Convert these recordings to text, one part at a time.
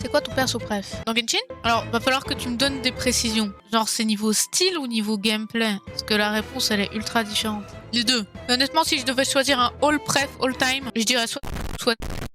C'est quoi ton perso préf? Dans Genshin? Alors, va falloir que tu me donnes des précisions. Genre, c'est niveau style ou niveau gameplay? Parce que la réponse, elle est ultra différente. Les deux. Honnêtement, si je devais choisir un all pref, all time, je dirais soit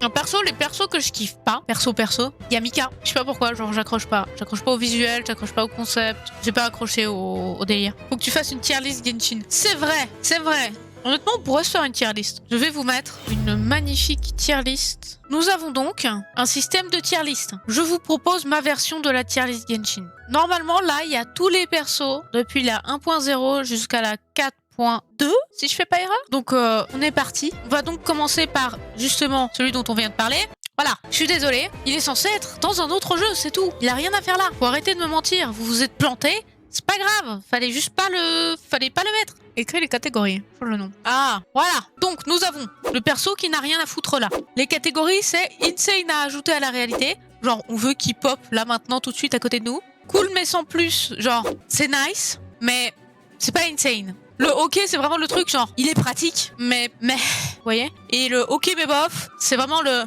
un perso, les persos que je kiffe pas, perso, il y a Mika. Je sais pas pourquoi, genre j'accroche pas. J'accroche pas au visuel, j'accroche pas au concept, j'ai pas accroché au délire. Faut que tu fasses une tier list Genshin. C'est vrai, c'est vrai. Honnêtement, on pourrait se faire une tier list. Je vais vous mettre une magnifique tier list. Nous avons donc un système de tier list. Je vous propose ma version de la tier list Genshin. Normalement, là, il y a tous les persos depuis la 1.0 jusqu'à la 4.2, si je fais pas erreur. Donc, on est parti. On va donc commencer par, justement, celui dont on vient de parler. Voilà, je suis désolée, il est censé être dans un autre jeu, c'est tout. Il a rien à faire là. Faut arrêter de me mentir, vous vous êtes planté. C'est pas grave, fallait pas le mettre. Écris les catégories, pour le nom. Ah, voilà. Donc, nous avons le perso qui n'a rien à foutre là. Les catégories, c'est insane à ajouter à la réalité. Genre, on veut qu'il pop là maintenant tout de suite à côté de nous. Cool mais sans plus, genre, c'est nice, mais c'est pas insane. Le ok, c'est vraiment le truc, genre, il est pratique, mais, vous voyez? Et le ok, mais bof, c'est vraiment le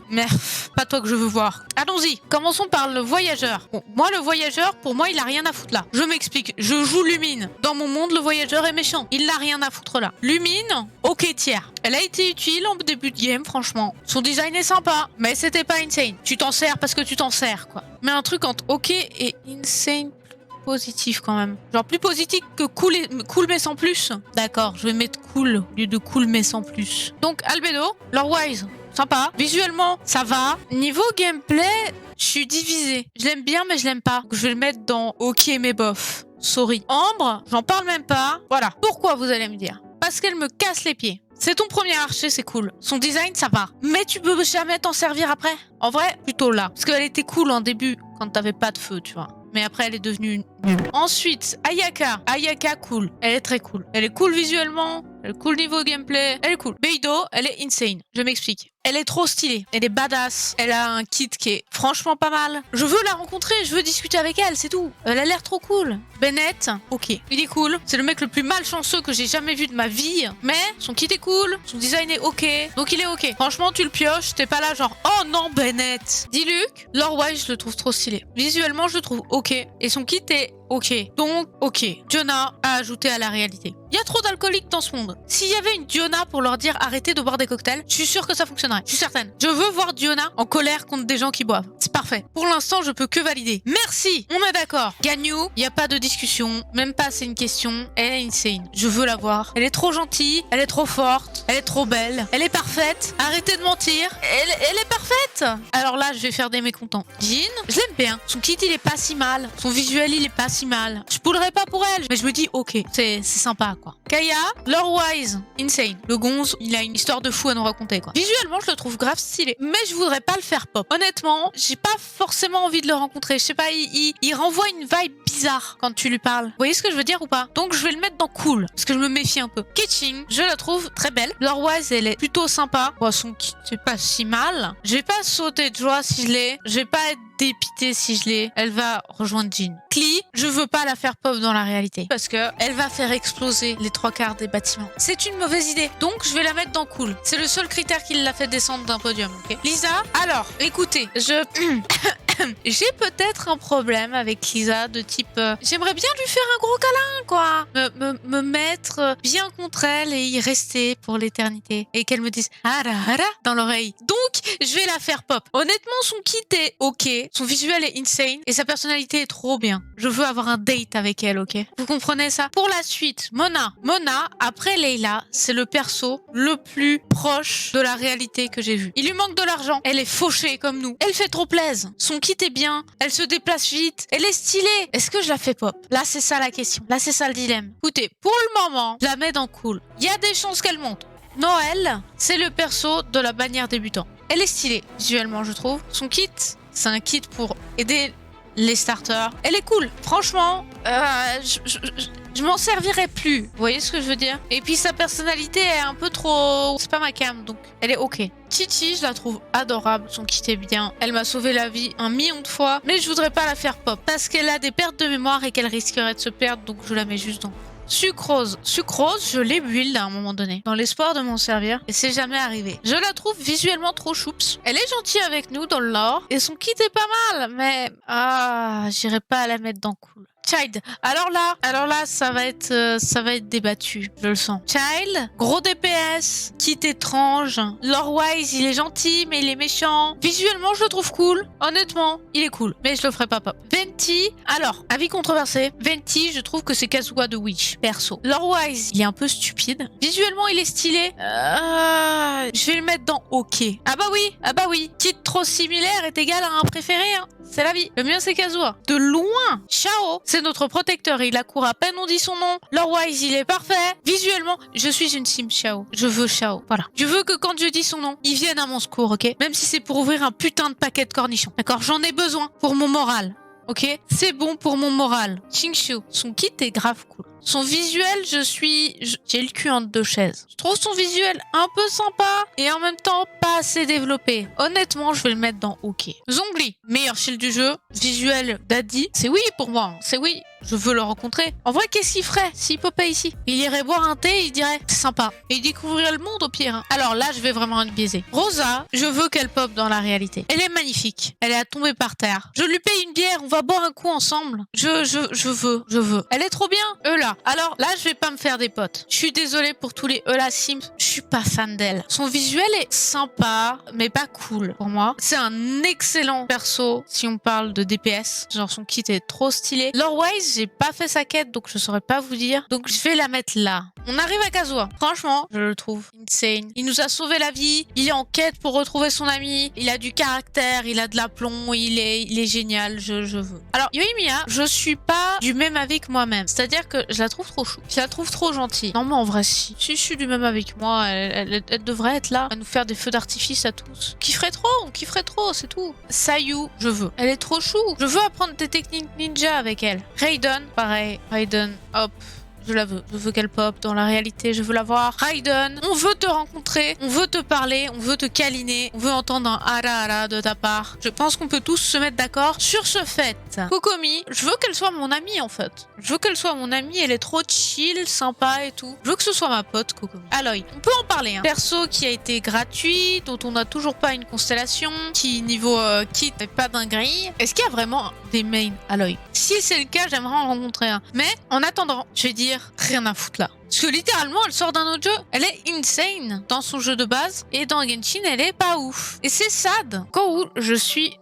pas toi que je veux voir. Allons-y, commençons par le voyageur. Bon, moi, le voyageur, pour moi, il a rien à foutre là. Je m'explique, je joue Lumine. Dans mon monde, le voyageur est méchant. Il n'a rien à foutre là. Lumine, ok tiers. Elle a été utile en début de game, franchement. Son design est sympa, mais c'était pas insane. Tu t'en sers parce que tu t'en sers, quoi. Mais un truc entre ok et insane, positif quand même. Genre plus positif que cool mais sans plus. D'accord, je vais mettre cool au lieu de cool mais sans plus. Donc Albedo, Lorewise, sympa. Visuellement, ça va. Niveau gameplay, je suis divisée. Je l'aime bien mais je l'aime pas. Donc, je vais le mettre dans ok mais bof. Sorry. Ambre, j'en parle même pas. Voilà. Pourquoi vous allez me dire? Parce qu'elle me casse les pieds. C'est ton premier archer, c'est cool. Son design, ça va. Mais tu peux jamais t'en servir après. En vrai, plutôt là. Parce qu'elle était cool en début, quand t'avais pas de feu, tu vois. Mais après, elle est devenue nulle. Ensuite, Ayaka. Ayaka, cool. Elle est très cool. Elle est cool visuellement. Elle est cool niveau gameplay. Elle est cool. Beidou, elle est insane. Je m'explique. Elle est trop stylée. Elle est badass. Elle a un kit qui est franchement pas mal. Je veux la rencontrer. Je veux discuter avec elle. C'est tout. Elle a l'air trop cool. Bennett, ok. Il est cool. C'est le mec le plus malchanceux que j'ai jamais vu de ma vie. Mais son kit est cool. Son design est ok. Donc il est ok. Franchement, tu le pioches. T'es pas là genre, oh non, Bennett. Diluc, Lorewise, je le trouve trop stylé. Visuellement, je le trouve ok. Et son kit est ok. Donc, ok. Diona à ajouter à la réalité. Il y a trop d'alcooliques dans ce monde. S'il y avait une Diona pour leur dire arrêtez de boire des cocktails, je suis sûre que ça fonctionnerait. Je suis certaine. Je veux voir Diona en colère contre des gens qui boivent. C'est parfait. Pour l'instant, je peux que valider. Merci. On est d'accord. Ganyu, il n'y a pas de discussion. Même pas c'est une question. Elle est insane. Je veux la voir. Elle est trop gentille. Elle est trop forte. Elle est trop belle. Elle est parfaite. Arrêtez de mentir. Elle est parfaite. Alors là, je vais faire des mécontents. Jean, je l'aime bien. Son kit, il est pas si mal. Son visuel, il est pas si mal. Je poulerai pas pour elle. Mais je me dis, ok, c'est sympa, quoi. Kaya, Lorewise, insane. Le gonze, il a une histoire de fou à nous raconter, quoi. Visuellement, je le trouve grave stylé. Mais je voudrais pas le faire pop. Honnêtement, j'ai pas forcément envie de le rencontrer. Je sais pas, il renvoie une vibe bizarre quand tu lui parles. Vous voyez ce que je veux dire ou pas? Donc je vais le mettre dans cool. Parce que je me méfie un peu. Keqing, je la trouve très belle. Lorewise, elle est plutôt sympa. Bon, son kit, c'est pas si mal. Je vais pas sauter de joie si je l'ai. Je vais pas être dépitée si je l'ai. Elle va rejoindre Jean. Klee, je veux pas la faire pop dans la réalité. Parce que elle va faire exploser les 3/4 des bâtiments. C'est une mauvaise idée. Donc je vais la mettre dans cool. C'est le seul critère qui l'a fait descendre d'un podium. Okay. Lisa, alors, écoutez, j'ai peut-être un problème avec Lisa de type j'aimerais bien lui faire un gros câlin, quoi. Me mettre bien contre elle et y rester pour l'éternité. Et qu'elle me dise ara ara dans l'oreille. Donc, je vais la faire pop. Honnêtement, son kit est ok. Son visuel est insane. Et sa personnalité est trop bien. Je veux avoir un date avec elle, ok? Vous comprenez ça? Pour la suite, Mona. Mona, après Layla, c'est le perso le plus proche de la réalité que j'ai vu. Il lui manque de l'argent. Elle est fauchée comme nous. Elle fait trop plaisir. Son kit est bien. Elle se déplace vite. Elle est stylée. Est-ce que je la fais pop? Là, c'est ça la question. Là, c'est ça le dilemme. Écoutez, pour le moment, je la mets dans cool. Il y a des chances qu'elle monte. Noël, c'est le perso de la bannière débutant. Elle est stylée, visuellement, je trouve. Son kit, c'est un kit pour aider les starters. Elle est cool. Franchement, je m'en servirai plus. Vous voyez ce que je veux dire? Et puis sa personnalité est un peu trop... C'est pas ma cam, donc elle est ok. Titi, je la trouve adorable. Son kit est bien. Elle m'a sauvé la vie 1 million de fois. Mais je voudrais pas la faire pop. Parce qu'elle a des pertes de mémoire et qu'elle risquerait de se perdre. Donc je la mets juste dans... Sucrose. Sucrose, je l'ai build à un moment donné, dans l'espoir de m'en servir, et c'est jamais arrivé. Je la trouve visuellement trop choups. Elle est gentille avec nous dans le lore, et son kit est pas mal, mais... Ah, j'irai pas la mettre dans cool. Child. Alors là, ça va être débattu, je le sens. Child, gros DPS, kit étrange. Lore-wise, il est gentil, mais il est méchant. Visuellement, je le trouve cool. Honnêtement, il est cool, mais je le ferai pas pop. Venti, alors, avis controversé. Venti, je trouve que c'est Kazuha de Witch, perso. Lore-wise, il est un peu stupide. Visuellement, il est stylé. Je vais le mettre dans OK. Ah bah oui. Kit trop similaire est égal à un préféré, hein. C'est la vie. Le mien, c'est Kazuha. De loin, Xiao, c'est notre protecteur. Il accourt à peine on dit son nom. Lore-wise, il est parfait. Visuellement, je suis une sim Xiao. Je veux Xiao. Voilà. Je veux que quand je dis son nom, il vienne à mon secours, ok? Même si c'est pour ouvrir un putain de paquet de cornichons. D'accord? J'en ai besoin pour mon moral. Ok? C'est bon pour mon moral. Xingqiu, son kit est grave cool. Son visuel, j'ai le cul entre deux chaises. Je trouve son visuel un peu sympa et en même temps pas assez développé. Honnêtement, je vais le mettre dans OK. Zhongli, meilleur shield du jeu. Visuel daddy, c'est oui pour moi. C'est oui. Je veux le rencontrer. En vrai, qu'est-ce qu'il ferait s'il popait ici? Il irait boire un thé et il dirait c'est sympa. Et il découvrirait le monde au pire. Hein. Alors là, je vais vraiment être biaisé. Rosa, je veux qu'elle pop dans la réalité. Elle est magnifique. Elle est à tomber par terre. Je lui paye une bière, on va boire un coup ensemble. Je veux. Elle est trop bien. Là. Alors là, je vais pas me faire des potes. Je suis désolée pour tous les Eula Sims. Je suis pas fan d'elle. Son visuel est sympa, mais pas cool pour moi. C'est un excellent perso si on parle de DPS. Genre son kit est trop stylé. Lore-wise, j'ai pas fait sa quête, donc je saurais pas vous dire. Donc je vais la mettre là. On arrive à Kazuha. Franchement, je le trouve insane. Il nous a sauvé la vie. Il est en quête pour retrouver son ami. Il a du caractère, il a de l'aplomb. Il est génial. Je veux. Alors, Yoimiya, je suis pas du même avis que moi-même. C'est-à-dire que je la trouve trop chou. Je la trouve trop gentille. Non, mais en vrai, si. Si je suis du même avec moi, elle devrait être là à nous faire des feux d'artifice à tous. On kifferait trop, c'est tout. Sayu, je veux. Elle est trop chou. Je veux apprendre des techniques ninja avec elle. Raiden, pareil. Raiden, hop. Je la veux. Je veux qu'elle pop dans la réalité. Je veux la voir. Raiden, on veut te rencontrer. On veut te parler. On veut te câliner. On veut entendre un ara ara de ta part. Je pense qu'on peut tous se mettre d'accord sur ce fait. Kokomi, je veux qu'elle soit mon amie en fait. Je veux qu'elle soit mon amie. Elle est trop chill, sympa et tout. Je veux que ce soit ma pote, Kokomi. Aloy, on peut en parler. Hein. Perso qui a été gratuit, dont on n'a toujours pas une constellation, qui niveau kit n'est pas dinguerie. Est-ce qu'il y a vraiment des mains Aloy? Si c'est le cas, j'aimerais en rencontrer un. Mais en attendant, je vais dire rien à foutre là. Parce que littéralement, elle sort d'un autre jeu. Elle est insane dans son jeu de base. Et dans Genshin, elle est pas ouf. Et c'est sad. Quand où je suis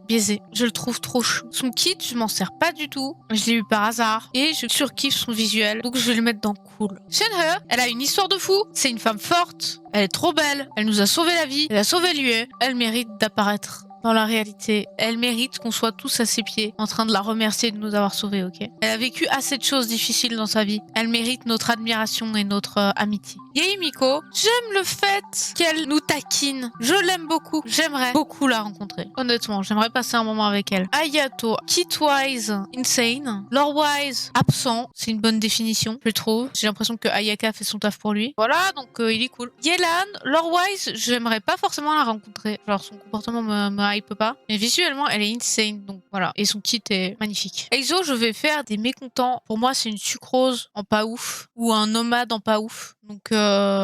biaisée. Je le trouve trop chou. Son kit, je m'en sers pas du tout. Je l'ai eu par hasard. Et je surkiffe son visuel. Donc je vais le mettre dans cool. Shenhe, elle a une histoire de fou. C'est une femme forte. Elle est trop belle. Elle nous a sauvé la vie. Elle a sauvé l'UE. Elle mérite d'apparaître dans la réalité. Elle mérite qu'on soit tous à ses pieds en train de la remercier de nous avoir sauvés, ok? Elle a vécu assez de choses difficiles dans sa vie. Elle mérite notre admiration et notre amitié. Yaemiko, j'aime le fait qu'elle nous taquine. Je l'aime beaucoup. J'aimerais beaucoup la rencontrer. Honnêtement, j'aimerais passer un moment avec elle. Ayato, kit-wise, insane. Lore-wise, absent. C'est une bonne définition, je trouve. J'ai l'impression que Ayaka fait son taf pour lui. Voilà, donc il est cool. Yelan, lore-wise, j'aimerais pas forcément la rencontrer. Genre, son comportement me hype pas. Mais visuellement, elle est insane. Donc voilà. Et son kit est magnifique. Eizo, je vais faire des mécontents. Pour moi, c'est une sucrose en pas ouf. Ou un nomade en pas ouf. Donc,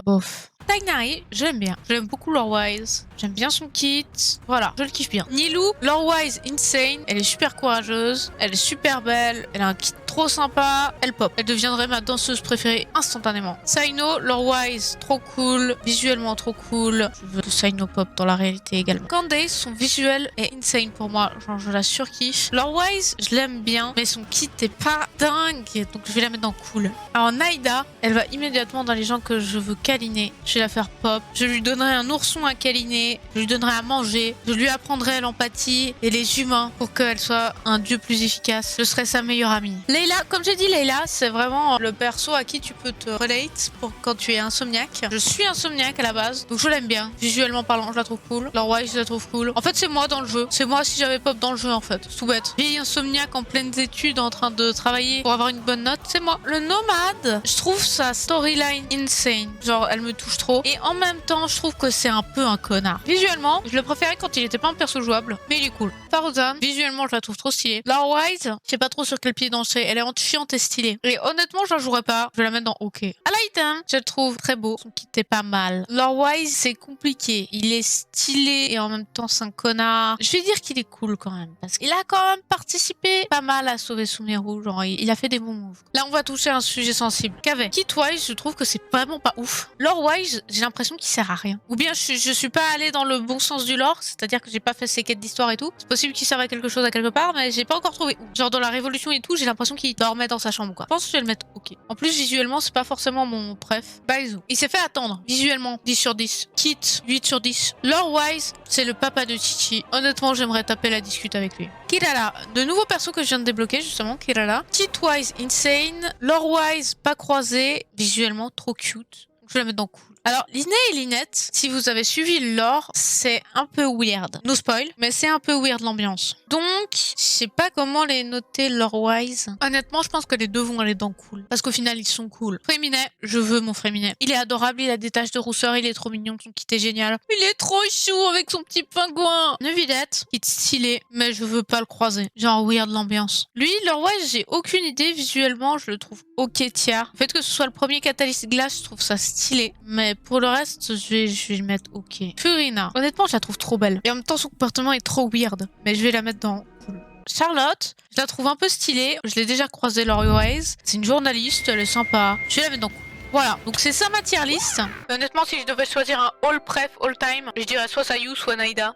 bof. Tighnari, je l'aime bien. Je l'aime beaucoup lore-wise. J'aime bien son kit. Voilà, je le kiffe bien. Nilou, lore-wise, insane. Elle est super courageuse. Elle est super belle. Elle a un kit trop sympa. Elle pop. Elle deviendrait ma danseuse préférée instantanément. Saino, lore-wise, trop cool. Visuellement trop cool. Je veux que Saino pop dans la réalité également. Candace, son visuel est insane pour moi. Genre, je la surkiffe. Lore-wise, je l'aime bien. Mais son kit est pas dingue. Donc, je vais la mettre dans cool. Alors, Naïda, elle va immédiatement dans les gens que je veux câliner. Je vais la faire pop. Je lui donnerai un ourson à câliner. Je lui donnerai à manger. Je lui apprendrai l'empathie et les humains pour qu'elle soit un dieu plus efficace. Je serai sa meilleure amie. Layla, comme j'ai dit, Layla, c'est vraiment le perso à qui tu peux te relate pour quand tu es insomniaque. Je suis insomniaque à la base, donc je l'aime bien. Visuellement parlant, je la trouve cool. Lore-wise, je la trouve cool. En fait, c'est moi dans le jeu. C'est moi si j'avais pop dans le jeu, en fait. C'est tout bête. Vieille insomniaque en pleines études, en train de travailler pour avoir une bonne note. C'est moi. Le nomade, je trouve sa storyline insane. Genre, elle me touche trop. trop. Et en même temps, je trouve que c'est un peu un connard. Visuellement, je le préférais quand il était pas un perso jouable, mais il est cool. Faruzan, visuellement, je la trouve trop stylée. Lorewise, je sais pas trop sur quel pied danser. Elle est chiante et stylée. Et honnêtement, je la jouerai pas. Je vais la mettre dans OK. Alaitam, je le trouve très beau. Son kit est pas mal. Lorewise, c'est compliqué. Il est stylé et en même temps, c'est un connard. Je vais dire qu'il est cool quand même. Parce qu'il a quand même participé pas mal à sauver Sumeru. Genre, il a fait des bons moves. Là, on va toucher un sujet sensible. Qu'avec Kitwise, je trouve que c'est vraiment pas ouf. Lorewise, j'ai l'impression qu'il sert à rien. Ou bien je suis pas allé dans le bon sens du lore, c'est-à-dire que j'ai pas fait ses quêtes d'histoire et tout. C'est possible qu'il serve à quelque chose à quelque part, mais j'ai pas encore trouvé où. Genre dans la révolution et tout, j'ai l'impression qu'il dormait dans sa chambre quoi. Je pense que je vais le mettre OK. En plus, visuellement, c'est pas forcément mon préf. Baizu. Il s'est fait attendre. Visuellement, 10 sur 10. Kit, 8 sur 10. Lorewise, c'est le papa de Chichi. Honnêtement, j'aimerais taper la discute avec lui. Kirara, de nouveaux persos que je viens de débloquer justement. Kirara. Kitwise, insane. Lorewise, pas croisé. Visuellement, trop cute. Je vais la mettre dans cool. Alors, Liné et Linette, si vous avez suivi le lore, c'est un peu weird. No spoil, mais c'est un peu weird l'ambiance. Donc, je sais pas comment les noter lore-wise. Honnêtement, je pense que les deux vont aller dans cool. Parce qu'au final, ils sont cool. Fréminet, je veux mon Fréminet. Il est adorable, il a des taches de rousseur, il est trop mignon, son kit est génial. Il est trop chou avec son petit pingouin. Neuvillette, kit stylé, mais je veux pas le croiser. Genre weird l'ambiance. Lui, lore-wise, j'ai aucune idée. Visuellement, je le trouve ok tiers. Le fait que ce soit le premier catalyste glace, je trouve ça stylé. Mais pour le reste, je vais le mettre OK. Furina. Honnêtement, je la trouve trop belle. Et en même temps, son comportement est trop weird. Mais je vais la mettre dans cool. Charlotte, je la trouve un peu stylée. Je l'ai déjà croisée Lorewise. C'est une journaliste, elle est sympa. Je vais la mettre dans cool. Voilà, donc c'est ça ma tier list. Honnêtement, si je devais choisir un all pref, all time, je dirais soit Sayu, soit Naïda.